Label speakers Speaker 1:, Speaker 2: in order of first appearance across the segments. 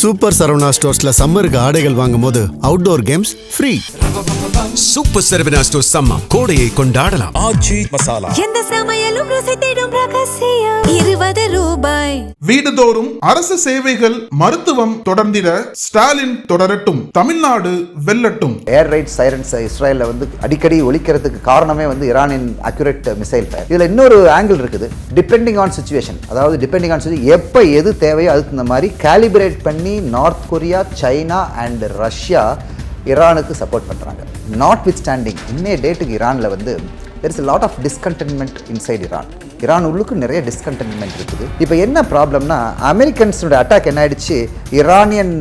Speaker 1: Super Saravana ஸ்டோர்ஸ்ல சம்மருக்கு ஆடைகள் வாங்கும் போது outdoor games free.
Speaker 2: Super Saravana store summer கோடையை கொண்டாடலாம்.
Speaker 3: ஆச்சி மசாலா
Speaker 4: எந்த சமையலும் ருசி தேடும் ரகசியம் 20 ரூபாய்.
Speaker 5: வீடுதோறும் அரசு சேவைகள் மருத்துவம் தொடர்ந்திட ஸ்டாலின் தொடரட்டும், தமிழ்நாடு வெல்லட்டும்.
Speaker 6: ஏர் ரைட் சைரன்ஸ் இஸ்ரேலில் வந்து அடிக்கடி ஒலிக்கிறதுக்கு காரணமே வந்து ஈரானின் அக்யூரேட் மிசைல் ஃபயர். இதில் இன்னொரு ஆங்கிள் இருக்குது, டிபெண்டிங் ஆன் சிச்சுவேஷன். அதாவது டிபெண்டிங் ஆன் சிச்சுவேஷன், எப்போ எது தேவையோ அதுக்கு இந்த மாதிரி கேலிபிரேட் பண்ணி North Korea, China and Russia ஈரானுக்கு சப்போர்ட் பண்ணுறாங்க. நாட் வித் ஸ்டாண்டிங் இன்னே டேட்டுக்கு ஈரானில் வந்து there is a lot of discontentment inside Iran உள்ளுக்கு நிறைய டிஸ்கண்டென்ட்மெண்ட் இருக்குது. இப்போ என்ன ப்ராப்ளம்னா, அமெரிக்கன்ஸோட அட்டாக் என்ன ஆயிடுச்சு, ஈரானியன்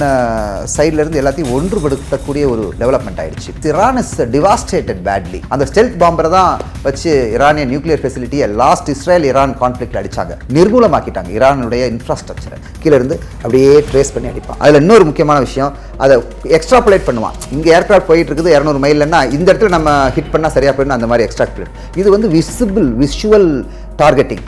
Speaker 6: சைட்லேருந்து எல்லாத்தையும் ஒன்றுபடுத்தக்கூடிய ஒரு டெவலப்மெண்ட் ஆயிடுச்சு. Iran is devastated badly. அந்த ஸ்டெல்த் பாம்பரை தான் வச்சு ஈரானியன் நியூக்ளியர் ஃபெசிலிட்டியை லாஸ்ட் இஸ்ரேல் ஈரான் கான்ஃப்ளிக்ட் அடித்தாங்க, நிர்மூலமாக்கிட்டாங்க. ஈரானுடைய இன்ஃப்ராஸ்ட்ரக்சரை கீழே இருந்து அப்படியே ட்ரேஸ் பண்ணி அடிப்பான். அதில் இன்னொரு முக்கியமான விஷயம், அதை எக்ஸ்ட்ராபுலேட் பண்ணுவான். இங்கே ஏர்க்ராஃப்ட் போயிட்டு இருக்குது 200 மைல்னா இந்த இடத்துல நம்ம ஹிட் பண்ணால் சரியாக போயிடணும், அந்த மாதிரி எக்ஸ்ட்ராபுலேட். இது வந்து விஷுவல் டார்கெட்டிங்.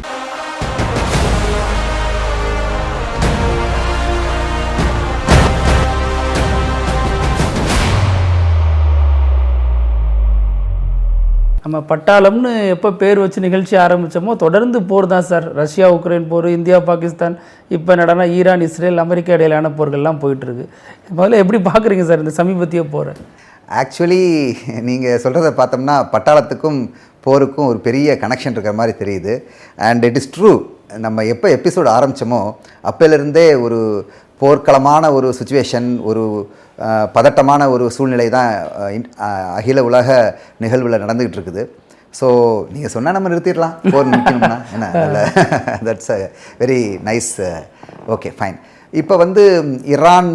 Speaker 7: நம்ம பட்டாளம்னு எப்போ பேர் வச்சு நிகழ்ச்சி ஆரம்பித்தோமோ தொடர்ந்து போர் தான் சார். ரஷ்யா உக்ரைன் போர், இந்தியா பாகிஸ்தான், இப்போ நடனா ஈரான் இஸ்ரேல் அமெரிக்கா இடையிலான போர்கள்லாம் போயிட்டுருக்கு. முதல்ல எப்படி பார்க்குறீங்க சார் இந்த சமீபத்திய போரை?
Speaker 6: ஆக்சுவலி நீங்கள் சொல்கிறத பார்த்தோம்னா பட்டாளத்துக்கும் போருக்கும் ஒரு பெரிய கனெக்ஷன் இருக்கிற மாதிரி தெரியுது. And it is true. நம்ம எப்போ எபிசோடு ஆரம்பித்தோமோ அப்போலேருந்தே ஒரு போர்க்களமான ஒரு சுச்சுவேஷன், ஒரு பதட்டமான ஒரு சூழ்நிலை தான் அகில உலக நிகழ்வில் நடந்துக்கிட்டு இருக்குது. ஸோ நீங்கள் சொன்னால் நம்ம நிறுத்திடலாம், போர் நிற்கணும்னா என்ன, that's a very nice. Okay fine. இப்போ வந்து ஈரான்,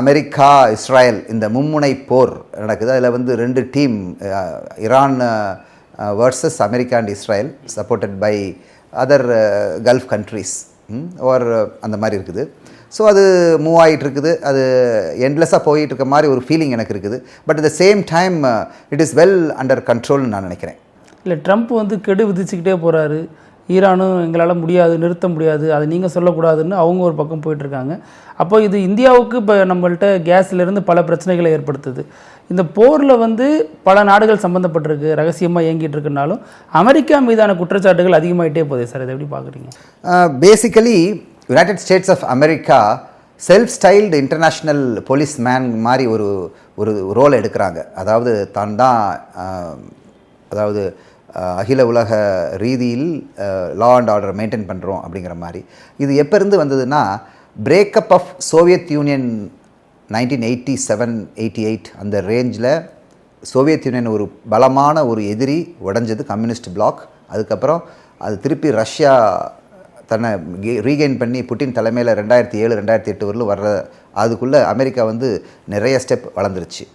Speaker 6: அமெரிக்கா, இஸ்ரேல் இந்த மும்முனை போர் நடக்குது. அதில் வந்து 2 team, Iran versus America and Israel, supported by other Gulf countries or அந்த மாதிரி இருக்குது. ஸோ அது மூவ் ஆகிட்டு இருக்குது, அது எண்ட்லெஸ்ஸாக போயிட்டு இருக்க மாதிரி ஒரு ஃபீலிங் எனக்கு இருக்குது. But at the same time it is well under கண்ட்ரோல்னு நான் நினைக்கிறேன்.
Speaker 7: இல்லை, ட்ரம்ப் வந்து கெடு விதிச்சுக்கிட்டே போகிறாரு. ஈரானும் எங்களால் முடியாது, நிறுத்த முடியாது, அதை நீங்கள் சொல்லக்கூடாதுன்னு அவங்க ஒரு பக்கம் போயிட்டுருக்காங்க. அப்போ இது இந்தியாவுக்கு இப்போ நம்மள்கிட்ட கேஸ்லேருந்து பல பிரச்சனைகளை ஏற்படுத்துது. இந்த போரில் வந்து பல நாடுகள் சம்மந்தப்பட்டிருக்கு, ரகசியமாக இயங்கிட்டு இருக்குனாலும் அமெரிக்கா மீதான குற்றச்சாட்டுகள் அதிகமாகிட்டே போகுது சார். இதை எப்படி பார்க்குறீங்க?
Speaker 6: Basically united states of America self styled international police man மாதிரி ஒரு ரோல் எடுக்கிறாங்க. அதாவது அதாவது அகில உலக ரீதியில் லா அண்ட் ஆர்டர் மெயின்டைன் பண்ணுறோம் அப்படிங்கிற மாதிரி. இது எப்போ இருந்து வந்ததுன்னா, பிரேக்கப் ஆஃப் சோவியத் யூனியன் 1987-88 அந்த ரேஞ்சில் சோவியத் யூனியன் ஒரு பலமான ஒரு எதிரி, உடைஞ்சது கம்யூனிஸ்ட் பிளாக். அதுக்கப்புறம் அது திருப்பி ரஷ்யா தன்னை ரீகெயின் பண்ணி புட்டின் தலைமையில் 2007-2008 வரலும் வர்ற, அதுக்குள்ளே அமெரிக்கா வந்து நிறைய ஸ்டெப் வளர்ந்துருச்சு.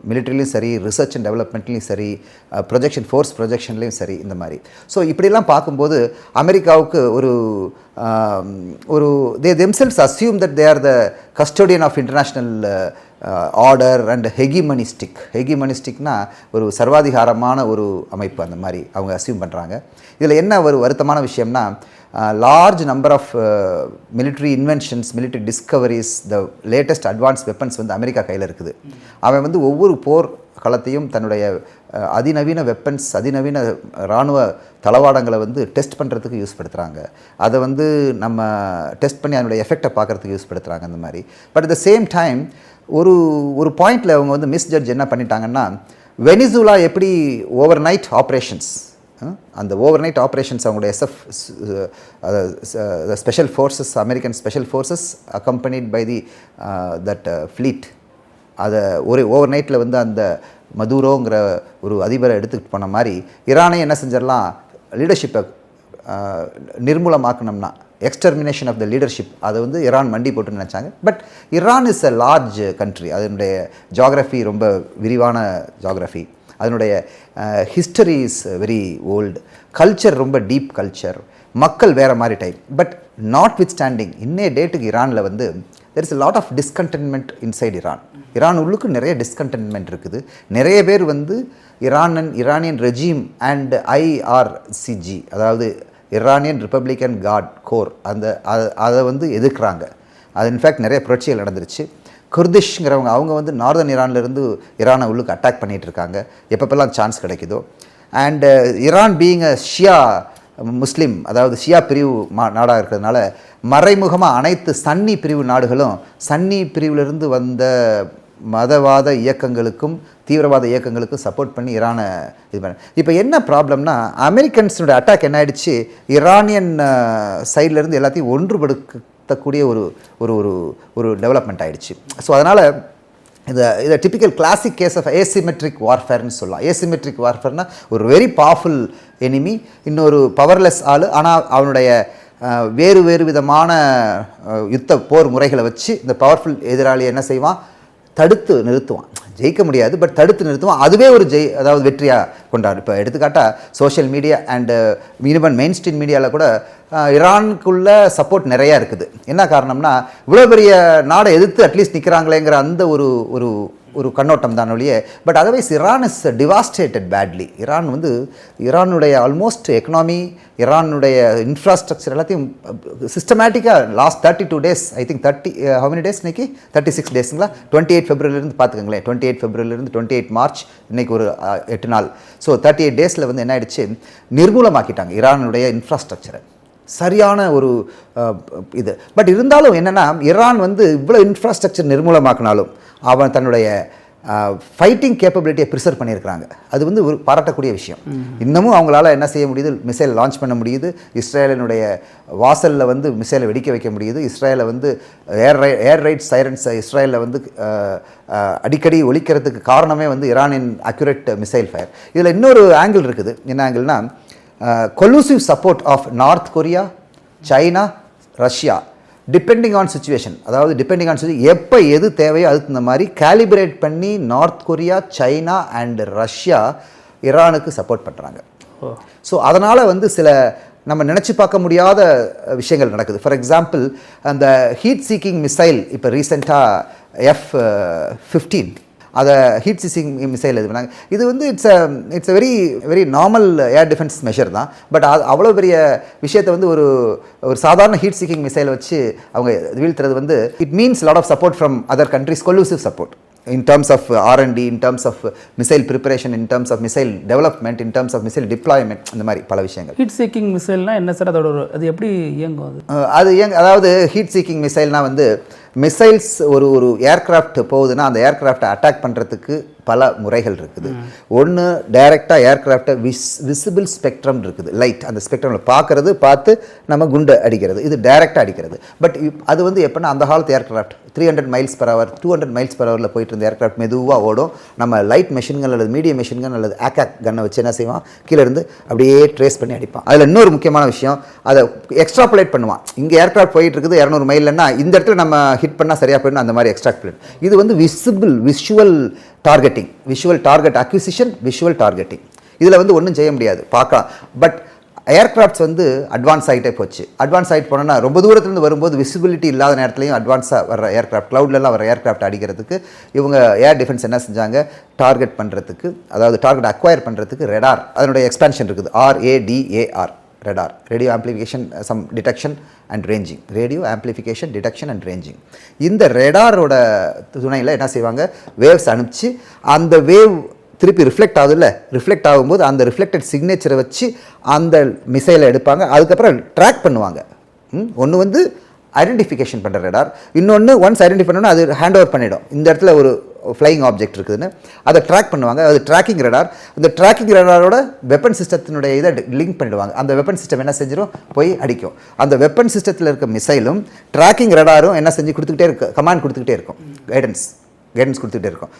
Speaker 6: மிலிட்ரிலையும் சரி, ரிசர்ச் அண்ட் டெவலப்மெண்ட்லேயும் சரி, ஃபோர்ஸ் ப்ரொஜெக்ஷன்லேயும் சரி, இந்த மாதிரி. ஸோ இப்படிலாம் பார்க்கும்போது அமெரிக்காவுக்கு ஒரு they themselves assume that they are the custodian of international order and ஹெகிமனிஸ்டிக்னா ஒரு சர்வாதிகாரமான ஒரு அமைப்பு, அந்த மாதிரி அவங்க அஸ்யூம் பண்ணுறாங்க. இதில் என்ன ஒரு வருத்தமான விஷயம்னா, large number of military inventions, military discoveries, the latest advanced weapons வந்து அமெரிக்கா கையில் இருக்குது. அவன் வந்து ஒவ்வொரு போர் களத்தையும் தன்னுடைய அதிநவீன வெப்பன்ஸ், அதிநவீன இராணுவ தளவாடங்களை வந்து டெஸ்ட் பண்ணுறதுக்கு யூஸ் படுத்துகிறாங்க. அதை வந்து நம்ம டெஸ்ட் பண்ணி அதனுடைய எஃபெக்டை பார்க்குறதுக்கு யூஸ் படுத்துகிறாங்க, அந்த மாதிரி. But at the same time ஒரு பாயிண்டில் அவங்க வந்து மிஸ்ஜட்ஜ் என்ன பண்ணிட்டாங்கன்னா, வெனிசுலா எப்படி ஓவர் நைட் ஆப்ரேஷன்ஸ், அந்த ஓவர் நைட் ஆப்ரேஷன்ஸ் அவங்களுடைய special forces, American special forces accompanied by that fleet, அதை ஒரு ஓவர் நைட்டில் வந்து அந்த மதுரோங்கிற ஒரு அதிபரை எடுத்துக்கிட்டு போன மாதிரி ஈரானை என்ன செஞ்சிடலாம், லீடர்ஷிப்பை நிர்மூலமாக்கணும்னா, எக்ஸ்டர்மினேஷன் ஆஃப் த லீடர்ஷிப், அதை வந்து ஈரான் மண்டி போட்டுன்னு நினச்சாங்க. But Iran is a large country, அதனுடைய ஜாகிரஃபி ரொம்ப விரிவான ஜாகிரஃபி, அதனுடைய history is very old, culture ரொம்ப டீப் கல்ச்சர், மக்கள் வேறு மாதிரி type. But notwithstanding இன்னே டேட்டுக்கு ஈரானில் வந்து there is a lot of discontentment inside Iran உள்ளுக்கு நிறைய டிஸ்கண்டென்ட்மெண்ட் இருக்குது. நிறைய பேர் வந்து ஈரானியன் ரெஜீம் அண்ட் IRGC, அதாவது ஈரானியன் ரிப்பப்ளிக்கன் கார்ட் கோர், அதை வந்து எதிர்க்கிறாங்க. அது இன்ஃபேக்ட் நிறைய புரட்சிகள் நடந்துருச்சு. குர்திஷ்ங்கிறவங்க அவங்க வந்து நார்தர்ன் ஈரான்லேருந்து ஈரானை உள்ளுக்கு அட்டாக் பண்ணிகிட்டு இருக்காங்க எப்பப்பெல்லாம் சான்ஸ் கிடைக்குதோ. அண்ட் ஈரான் பீயிங் அ ஷியா முஸ்லீம், அதாவது ஷியா பிரிவு நாடாக இருக்கிறதுனால மறைமுகமாக அனைத்து சன்னி பிரிவு நாடுகளும் சன்னி பிரிவிலிருந்து வந்த மதவாத இயக்கங்களுக்கும் தீவிரவாத இயக்கங்களுக்கும் சப்போர்ட் பண்ணி ஈரானை இது பண்ண. இப்போ என்ன ப்ராப்ளம்னா, அமெரிக்கன்ஸோட அட்டாக் என்ன ஆயிடுச்சு, ஈரானியன் சைட்லேருந்து எல்லாத்தையும் ஒன்றுபடுத்தக்கூடிய ஒரு ஒரு ஒரு ஒரு டெவலப்மெண்ட் ஆகிடுச்சு. ஸோ அதனால் இதை typical classic case of asymmetric வார்ஃபேர்னு சொல்லலாம். ஏசிமெட்ரிக் வார்ஃபேர்னா ஒரு வெரி பவர்ஃபுல் எனிமி, இன்னொரு பவர்லெஸ் ஆள், ஆனால் அவனுடைய வேறு வேறு விதமான யுத்த போர் முறைகளை வச்சு இந்த பவர்ஃபுல் எதிராளி என்ன செய்வான், தடுத்து நிறுத்துவான். ஜெயிக்க முடியாது, பட் தடுத்து நிறுத்துவான். அதுவே ஒரு அதாவது வெற்றியாக கொண்டாடும். இப்போ எடுத்துக்காட்டால் social media and even mainstream மீடியாவில் கூட ஈரானுக்குள்ள சப்போர்ட் நிறையா இருக்குது. என்ன காரணம்னா, இவ்வளோ பெரிய நாடை எதிர்த்து அட்லீஸ்ட் நிற்கிறாங்களேங்கிற அந்த ஒரு ஒரு ஒரு கண்ணோட்டம் தான் ஒழிய, but otherwise Iran is devastated badly. ஈரானுடைய ஆல்மோஸ்ட் எக்கனாமி, ஈரானுடைய இன்ஃப்ராஸ்ட்ரக்சர் எல்லாத்தையும் சிஸ்டமேட்டிக்காக last 32 days, I think 30 how many days இன்னைக்கு 36 daysங்களா, 28 ஃபெப்ரவரிலேருந்து பார்த்துக்கங்களேன், 28 ஃபெப்ரவரிலேருந்து 28 மார்ச், இன்னைக்கு ஒரு 8 நாள். ஸோ 38 daysல வந்து என்ன ஆயிடுச்சு, நிர்மூலமாக்கிட்டாங்க ஈரானுடைய இன்ஃப்ராஸ்ட்ரக்சரை. சரியான ஒரு இது. பட் இருந்தாலும் என்னென்னா, ஈரான் வந்து இவ்வளோ இன்ஃப்ராஸ்ட்ரக்சர் நிர்மூலமாக்கினாலும் அவன் தன்னுடைய ஃபைட்டிங் கேப்பபிலிட்டியை ப்ரிசர்வ் பண்ணியிருக்கிறாங்க. அது வந்து ஒரு பாராட்டக்கூடிய விஷயம். இன்னமும் அவங்களால என்ன செய்ய முடியுது, மிசைல் லான்ச் பண்ண முடியுது, இஸ்ரேலினுடைய வாசலில் வந்து மிசைலை வெடிக்க வைக்க முடியுது, இஸ்ரேலை வந்து ஏர் ரைட் சைரன்ஸ் இஸ்ரேலில் வந்து அடிக்கடி ஒலிக்கிறதுக்கு காரணமே வந்து ஈரானின் அக்யூரேட் மிசைல் ஃபயர். இதில் இன்னொரு ஆங்கிள் இருக்குது. என்ன ஆங்கிள்னா, collusive support of North Korea, China, Russia, depending on situation, அதாவது டிபெண்டிங் ஆன் சுச்சுவேஷன் எப்போ எது தேவையோ அதுக்கு இந்த மாதிரி கேலிபிரேட் பண்ணி North Korea, China and Russia ஈரானுக்கு சப்போர்ட் பண்ணுறாங்க. ஸோ அதனால் வந்து சில நம்ம நினச்சி பார்க்க முடியாத விஷயங்கள் நடக்குது. ஃபார் எக்ஸாம்பிள், அந்த ஹீட் சீக்கிங் மிசைல் இப்போ ரீசெண்டாக F-15 அதை ஹீட் சீக்கிங் மிசைல் இது பண்ணாங்க. இது வந்து it's very very normal air defence measure தான். பட் அது அவ்வளோ பெரிய விஷயத்தை வந்து ஒரு சாதாரண ஹீட் சீக்கிங் மிசைலை வச்சு அவங்க வீழ்த்துறது வந்து it means lot of support from other countries, collusive support in terms of R&D, in terms of missile preparation, in terms of missile development, in terms of missile deployment, இந்த மாதிரி பல விஷயங்கள்.
Speaker 7: Heat seeking மிசைல்னா என்ன sir, அதோட அது எப்படி இயங்கும்?
Speaker 6: அது அதாவது ஹீட் சீக்கிங் மிசைல்னா வந்து மிசைல்ஸ் ஒரு ஏர்கிராஃப்ட் போகுதுன்னா அந்த ஏர்கிராஃப்டை அட்டாக் பண்ணுறதுக்கு பல முறைகள் இருக்குது. ஒன்று டைரெக்டாக ஏர்கிராஃப்டை விசிபிள் ஸ்பெக்ட்ரம் இருக்குது, லைட், அந்த ஸ்பெக்ட்ரமில் பார்த்து நம்ம குண்டு அடிக்கிறது, இது டைரெக்டாக அடிக்கிறது. பட் அது வந்து எப்படின்னா, அந்த காலத்து aircraft 300 miles per hour 200 miles per hourல போயிட்டு இருந்த ஏர்கிராஃப்ட் மெதுவாக ஓடும். நம்ம லைட் மெஷின்கள் அல்லது மீடியம் மெஷின்கள் அல்லது ஆக்காக் கன்னை வச்சு என்ன செய்வான், கீழே இருந்து அப்படியே ட்ரேஸ் பண்ணி அடிப்பான். அதில் இன்னொரு முக்கியமான விஷயம், அதை எக்ஸ்ட்ராபுலேட் பண்ணுவான். இங்கே ஏர்கிராஃப்ட் போயிட்டு இருக்குது 200 மைல்னா இந்த இடத்துல நம்ம ஹிட் பண்ணால் சரியாக போயிடணும், அந்த மாதிரி எக்ஸ்ட்ராபுலேட். இது வந்து visual targeting, visual target acquisition, visual targeting. இதில் வந்து ஒன்றும் செய்ய முடியாது, பார்க்கலாம். பட் ஏர்கிராஃப்ட்ஸ் வந்து அட்வான்ஸ் ஆகிட்டே போச்சு. அட்வான்ஸ் ஆகிட்டு போனோன்னா ரொம்ப தூரத்துலேருந்து வரும்போது விசிபிலிட்டி இல்லாத நேரத்துலையும் அட்வான்ஸாக வர ஏர்கிராஃப்ட், க்ளவுட்லலாம் வர ஏர்கிராஃப்ட் அடிக்கிறதுக்கு இவங்க ஏர் டிஃபென்ஸ் என்ன செஞ்சாங்க, டார்கெட் பண்ணுறதுக்கு, அதாவது டார்கெட் அக்வயர் பண்ணுறதுக்கு ரெடார், அதனுடைய எக்ஸ்பேன்ஷன் இருக்குது, RADAR, radar, radio amplification sum detection and ranging, radio amplification detection and ranging. இந்த ரெடாரோட துணையில் என்ன செய்வாங்க, வேவ்ஸ் அனுப்பிச்சு அந்த வேவ் திருப்பி ரிஃப்ளெக்ட் ஆகுதுல்ல, ரிஃப்ளெக்ட் ஆகும்போது அந்த ரிஃப்ளெக்டட் சிக்னேச்சரை வச்சு அந்த மிசைலை எடுப்பாங்க. அதுக்கப்புறம் ட்ராக் பண்ணுவாங்க. ஒன்று வந்து ஐடென்டிஃபிகேஷன் பண்ணுற ரெடார், இன்னொன்று ஒன்ஸ் ஐடென்டிஃபை பண்ணோன்னா அது ஹேண்ட் ஓவர் பண்ணிடும், இந்த இடத்துல ஒரு ஃப்ளையிங் ஆப்ஜெக்ட் இருக்குதுன்னு அதை ட்ராக் பண்ணுவாங்க. அது ட்ராக்கிங் ரெடார். அந்த ட்ராக்கிங் ரெடாரோட வெப்பன் சிஸ்டத்தினுடைய இதை லிங்க் பண்ணிடுவாங்க. அந்த வெப்பன் சிஸ்டம் என்ன செஞ்சிடும், போய் அடிக்கும். அந்த வெப்பன் சிஸ்டத்தில் இருக்க மிசைலும் ட்ராக்கிங் ரெடாரும் என்ன செஞ்சு கொடுத்துக்கிட்டே இருக்கும், கமாண்ட் கொடுத்துக்கிட்டே இருக்கும், கைடன்ஸ் கொடுத்துக்கிட்டே இருக்கும்.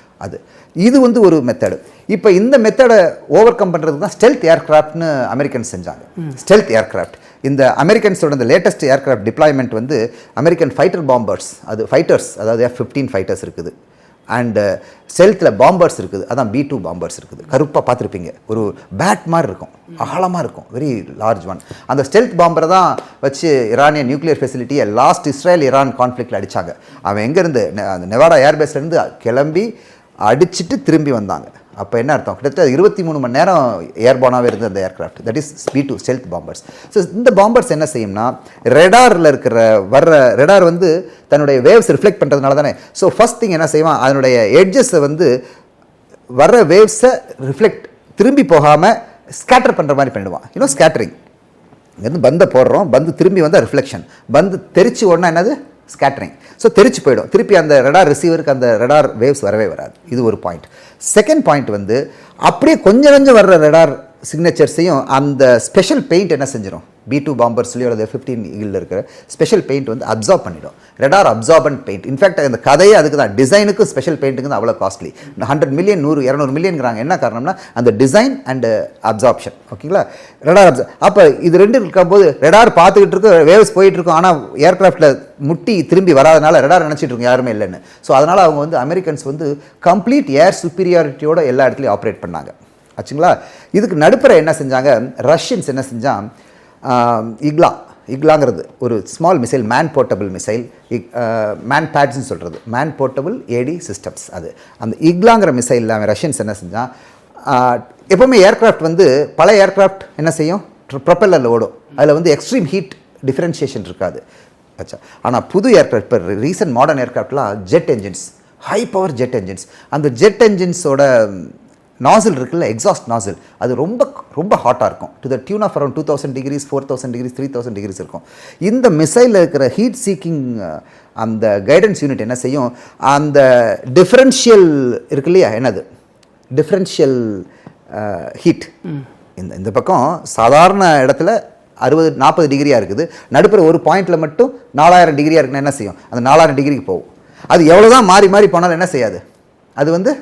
Speaker 6: இது வந்து ஒரு மெத்தடு. இப்போ இந்த மெத்தடை ஓவர் கம் பண்ணுறதுக்கு தான் ஸ்டெல்த் ஏர்கிராஃப்ட்னு அமெரிக்கன்ஸ் செஞ்சாங்க. ஸ்டெல்த் ஏர்கிராஃப்ட், இந்த அமெரிக்கன்ஸோட இந்த லேட்டஸ்ட் ஏர்கிராஃப்ட் டிப்ளாய்மெண்ட் வந்து அமெரிக்கன் ஃபைட்டர் பாம்பர்ஸ், அது ஃபைட்டர்ஸ், அதாவது F-15 ஃபைட்டர்ஸ் இருக்குது, அண்டு ஸ்டெல்த்தில் பாம்பர்ஸ் இருக்குது, அதான் B-2 பாம்பர்ஸ் இருக்குது. கருப்பாக பார்த்துருப்பீங்க, ஒரு பேட் மாதிரி இருக்கும், அகலமாக இருக்கும், வெரி லார்ஜ் ஒன். அந்த ஸ்டெல்த் பாம்பரை தான் வச்சு ஈரானியன் நியூக்ளியர் ஃபெசிலிட்டியை லாஸ்ட் இஸ்ரேல் ஈரான் கான்ஃப்ளிக்டில் அடித்தாங்க. அவன் எங்கேருந்து, அந்த நெவாடா ஏர்பேஸ்லேருந்து கிளம்பி அடிச்சுட்டு திரும்பி வந்தாங்க. அப்போ என்ன அர்த்தம், கிட்டத்தட்ட 23 மணி நேரம் ஏர்பானாகவே இருந்தது அந்த aircraft. That is B2 stealth bombers. So இந்த பாம்பர்ஸ் என்ன செய்யும்னா, ரெடாரில் இருக்கிற ரெடார் வந்து தன்னுடைய வேவ்ஸ் ரிஃப்ளெக்ட் பண்ணுறதுனால தானே. ஸோ ஃபர்ஸ்ட் திங் என்ன செய்வான், அதனுடைய எட்ஜஸை வந்து வர்ற வேவ்ஸை ரிஃப்ளெக்ட் திரும்பி போகாமல் ஸ்கேட்டர் பண்ணுற மாதிரி பண்ணிடுவான். இன்னும் ஸ்கேட்டரிங். இங்கேருந்து பந்தை போடுறோம், பந்து திரும்பி வந்தால் ரிஃப்ளெக்ஷன், பந்து தெரிச்சு ஓடனா என்னது ஸ்கேட்டரிங். ஸோ தெரிச்சு போயிடும், திருப்பி அந்த ரெடார் ரிசீவருக்கு அந்த ரெடார் வேவ்ஸ் வரவே வராது. இது ஒரு பாயிண்ட். செகண்ட் பாயிண்ட் வந்து அப்படியே கொஞ்சம் கொஞ்சம் வர்ற ரெடார் சிக்னேச்சர்ஸையும் அந்த ஸ்பெஷல் பெயிண்ட் என்ன செஞ்சிடும், B2 பாம்பர்ஸ்லையோ அல்லது F-15 ஈகிளில் இருக்கிற ஸ்பெஷல் பெயிண்ட் வந்து அப்சார்ப் பண்ணிடும். Radar absorbent paint. இன்ஃபேக்ட் அந்த கதையே அதுக்கு தான், டிசைனுக்கு ஸ்பெஷல் பெயிண்ட்டுக்கு தான் அவ்வளோ காஸ்ட்லி. 100 மில்லியன் 100-200 மில்லியன்ங்கிறாங்க. என்ன காரணம்னா அந்த டிசைன் அண்ட் அப்சார்ப்ஷன். ஓகேங்களா, ரெடார் அப்போ இது ரெண்டு இருக்கும்போது ரெடார் பார்த்துக்கிட்டு இருக்கு, வேவ்ஸ் போயிட்டு இருக்கும், ஆனால் ஏர்கிராஃப்டில் முட்டி திரும்பி வராதனால ரெடார் நினச்சிட்டு இருக்கும் யாருமே இல்லைன்னு. ஸோ அதனால் அவங்க வந்து அமெரிக்கன்ஸ் வந்து கம்ப்ளீட் ஏர் சுப்பீரியாரிட்டியோட எல்லா இடத்துலையும் ஆப்ரேட் பண்ணாங்க ஆச்சுங்களா. இதுக்கு நடுப்புற என்ன செஞ்சாங்க, ரஷ்யன்ஸ் என்ன செஞ்சான், இக்லாங்கிறது ஒரு small missile, man portable missile, man பேட்ஸ்ன்னு சொல்கிறது, மேன் போர்ட்டபிள் ஏடி சிஸ்டம்ஸ். அது அந்த இக்லாங்கிற மிசைலில் அவன் ரஷ்யன்ஸ் என்ன செஞ்சான், எப்போவுமே ஏர்க்ராஃப்ட் வந்து பல ஏர்க்ராஃப்ட் என்ன செய்யும், ப்ரொப்பல்லரில் ஓடும், அதில் வந்து எக்ஸ்ட்ரீம் ஹீட் டிஃப்ரென்ஷியேஷன் இருக்காது. ஆச்சா, ஆனால் புது ஏர்க்ராஃப்ட் இப்போ ரீசன்ட் மாடர்ன் ஏர்க்ராஃப்ட்லாம் jet engines, high power jet engines. அந்த ஜெட் என்ஜின்ஸோட நாசில் இருக்குல்ல, எக்ஸாஸ்ட் நாசில், அது ரொம்ப ரொம்ப ஹாட்டாக இருக்கும். To the tune of around 2000 degrees 4000 degrees 3000 degrees இருக்கும். இந்த மிசைலில் இருக்கிற ஹீட் சீக்கிங் அந்த கைடன்ஸ் யூனிட் என்ன செய்யும், அந்த டிஃப்ரென்ஷியல் இருக்கு இல்லையா, என்னது டிஃப்ரென்ஷியல் ஹீட், இந்த பக்கம் சாதாரண இடத்துல 60-40 டிகிரியாக இருக்குது, நடுப்புற ஒரு பாயிண்டில் மட்டும் 4000 டிகிரியாக இருக்குன்னு என்ன செய்யும், அந்த 4000 டிகிரிக்கு போகும். அது எவ்வளோ தான் மாறி மாறி போனாலும் என்ன செய்யாது, அது வந்து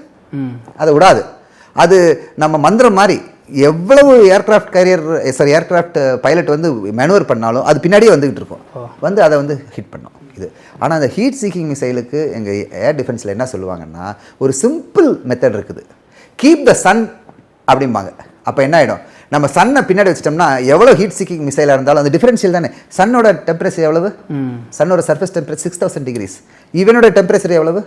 Speaker 6: அதை விடாது. அது நம்ம மந்திரம் மாதிரி, எவ்வளவு ஏர்க்ராஃப்ட் ஏர்க்ராஃப்ட் பைலட் வந்து மேனுவர் பண்ணாலும் அது பின்னாடியே வந்துக்கிட்டு இருக்கும், வந்து அதை வந்து ஹிட் பண்ணும் இது. ஆனால் அந்த ஹீட் சீக்கிங் மிசைலுக்கு எங்கள் ஏர் டிஃபென்ஸில் என்ன சொல்லுவாங்கன்னா, ஒரு சிம்பிள் மெத்தட் இருக்குது, கீப் த சன் அப்படிம்பாங்க. அப்போ என்ன ஆகிடும், நம்ம சன்னை பின்னாடி வச்சிட்டோம்னா எவ்வளோ ஹீட் சீக்கிங் மிசைலாக இருந்தாலும் அந்த டிஃபரன்ஷியல் தானே. சன்னோட டெம்பரேச்சர் எவ்வளவு, சன்னோட சர்ஃபேஸ் டெம்பரேச்சர் 6000 டிகிரிஸ், இவனோட டெம்பரேச்சர் எவ்வளவு,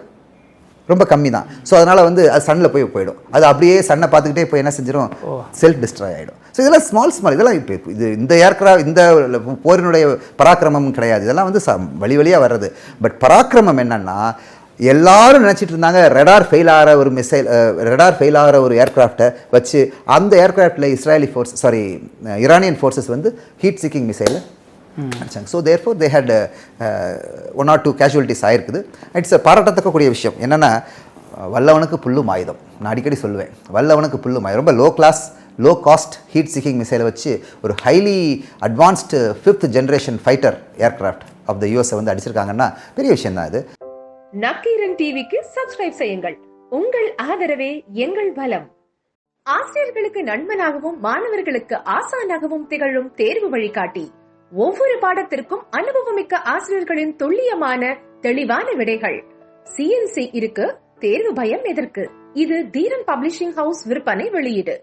Speaker 6: ரொம்ப கம்மி தான். ஸோ அதனால் வந்து அது சன்னில் போயிடும், அது அப்படியே சன்னை பார்த்துக்கிட்டே போய் என்ன செஞ்சிடும், செல்ஃப் டிஸ்ட்ராய் ஆகிடும். ஸோ இதெல்லாம் ஸ்மால் இதெல்லாம் இப்போ இது இந்த ஏர்க்ராஃப்ட் இந்த போரினுடைய பராக்கிரமம் கிடையாது, இதெல்லாம் வந்து வழியாக வர்றது. பட் பராக்கிரமம் என்னன்னா, எல்லாரும் நினச்சிட்டு இருந்தாங்க ரெடார் ஃபெயில் ஆகிற ஒரு மிசைல், ரெடார் ஃபெயில் ஆகிற ஒரு ஏர்க்ராஃப்டை வச்சு அந்த ஏர்க்ராஃப்டில் ஈரானியன் ஃபோர்ஸஸ் வந்து ஹீட் சீக்கிங் மிசைலை அடிச்சாங்க. So therefore they had 1 or 2 casualties ஆகிருக்குது. இட்ஸ் பாராட்டத்தக்கக்கூடிய விஷயம். என்னென்னா, வல்லவனுக்கு புல்லும் ஆயுதம். நான் அடிக்கடி சொல்லுவேன், வல்லவனுக்கு புல்லும் ஆயுதம். ரொம்ப லோ காஸ்ட் ஹீட் சீக்கிங் மிசைலை வச்சு ஒரு highly advanced 5th generation fighter aircraft of the யூஎஸை வந்து அடிச்சிருக்காங்கன்னா பெரிய விஷயம் தான் இது.
Speaker 3: நக்கீரன் டிவிக்கு சப்ஸ்கிரைப் செய்யுங்கள். உங்கள் ஆதரவே எங்கள் பலம். ஆசிரியர்களுக்கு நண்பனாகவும் மாணவர்களுக்கு ஆசானாகவும் திகழும் தேர்வு வழிகாட்டி. ஒவ்வொரு பாடத்திற்கும் அனுபவமிக்க ஆசிரியர்களின் துல்லியமான தெளிவான விடைகள். CNC இருக்கு, தேர்வு பயம் எதற்கு? இது தீரன் பப்ளிஷிங் ஹவுஸ் விற்பனை வெளியீடு.